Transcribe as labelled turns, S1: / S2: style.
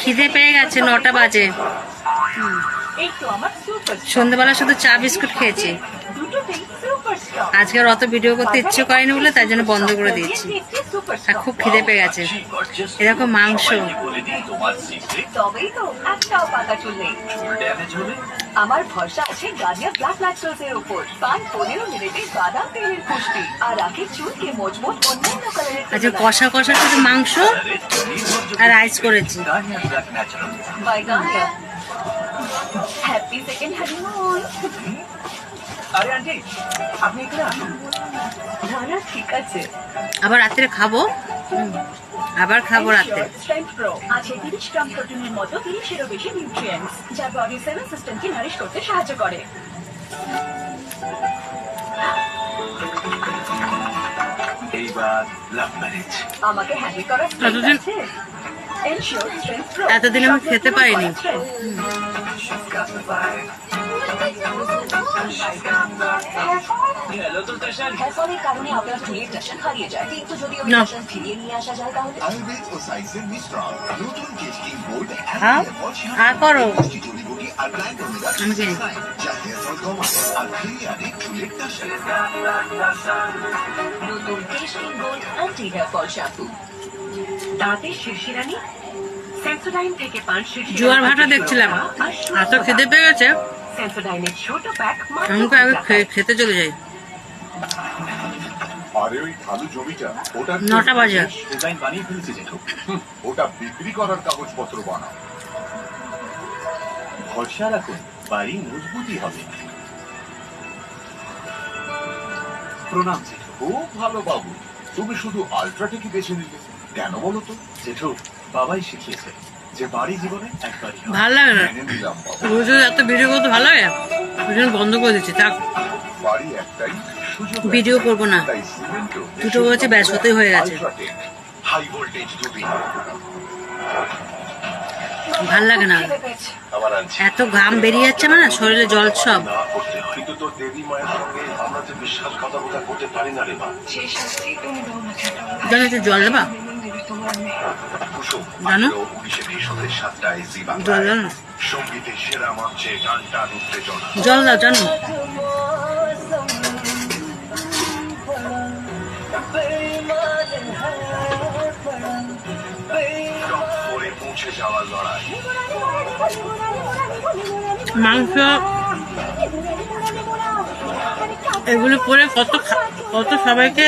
S1: খিদে পেয়ে গেছে, 9টা বাজে। সন্ধ্যেবেলা শুধু চা বিস্কুট খেয়েছি। আজকে আর অত ভিডিও করতে ইচ্ছে করেনি বলে তাই জন্য বন্ধ করে দিয়েছি। আর খুব খিদে পেয়ে গেছে। এরকম মাংস,
S2: আমার ভরসা আছে গার্নিয়ার ব্ল্যাক ল্যাকটোজের উপর। 15 মিনিটে বাদাম তেলের পুষ্টি আর রাখে চুলকে মজবুত অন্যান্য কালারের।
S1: আজকে কষা কষা শুধু মাংস আর রাইস করেছি।
S2: By Garnier. Happy second honeymoon. আরে আন্টি আপনি এখানে আসুন। না ঠিক আছে,
S1: আবার রাত্রে খাবো, আবার খাবো রাতে।
S2: স্ট্রেংথ প্রো আছে 30 গ্রাম প্রোটিনের মতো 30-এরও বেশি নিউট্রিয়েন্টস, যা বডি 7 সিস্টেমকে নারিশ করতে সাহায্য করে। এইবার লাভ ম্যারেজ আমাকে হ্যান্ডেল করার
S1: এতদিন এতদিন আমি খেতে পারিনি।
S2: কারণে আপনার চুলের টেনশন হারিয়ে যায়, কিন্তু যদি ওই টেনশন ফিরিয়ে নিয়ে আসা যায় তাহলে আয়ুর্বেদ ও সাইন্সের মিশ্রণ নতুন কেস্টিং বোর্ড
S1: করো।
S2: নতুন কেস্টিং বোর্ড অ্যান্টি হেয়ার ফল শ্যাম্পু। দাঁতের শিরশিরানি সেন্সোডাইন থেকে পান শিরশিরানি।
S1: জোয়ার ভাটা দেখছিলাম, এত খেতে পেয়ে গেছে
S2: সেন্সোডাইনের ছোট প্যাক
S1: আমাকে আগে খেতে চলে যাই।
S3: আরে ওই খালু জমিটা, ওটা
S1: 9টা বাজে।
S3: ডিজাইন বানিয়ে ফেলেছে জেঠু। ওটা বিক্রি করার কাগজপত্র বানাও।
S4: ভরসা রাখুন, বাড়ি মজবুতই হবে।
S3: প্রণাম জেঠু। খুব ভালো বাবু, তুমি শুধু আলট্রাটেকই বেছে নিলে কেন বলো তো?
S4: জেঠু বাবাই শিখিয়েছে যে বাড়ি জীবনে একবারই হয়।
S1: ভালো লাগে না,
S3: মেনে নিলাম বাবু।
S1: রোজ এত ভিডিও করতে ভালো লাগে, ওই জন্য বন্ধ করে দিচ্ছি। থাক,
S3: বাড়ি একটাই, সুযোগ
S1: ভিডিও করবো না।
S3: তাই সিমেন্টও
S1: দুটো বলছে ব্যাস হতেই হয়ে গেছে।
S3: আলট্রাটেক হাই ভোল্টেজ দুদিন।
S1: ভাল লাগে না,
S4: আমার আনছি
S1: এত ঘাম বেরিয়ে যাচ্ছে না, শরীরে জল সব।
S4: না করতে হয়, কিন্তু তোর দেবী মায়ের সঙ্গে আমরা যে বিশ্বাসঘাতকতা করতে পারি না রে মা।
S1: জানো একটু জল দেবা?
S4: কুসুম,
S1: জানো?
S4: 19-20-7টায় জি
S1: জল
S4: বাংলায়
S1: দাও না,
S4: সঙ্গীতের সেরা মঞ্চে গান টান উত্তেজনা।
S1: জল দাও। জানো
S4: টপ ফোরে পৌঁছে যাওয়ার লড়াই।
S1: মাংস এগুলো পরে কত সবাইকে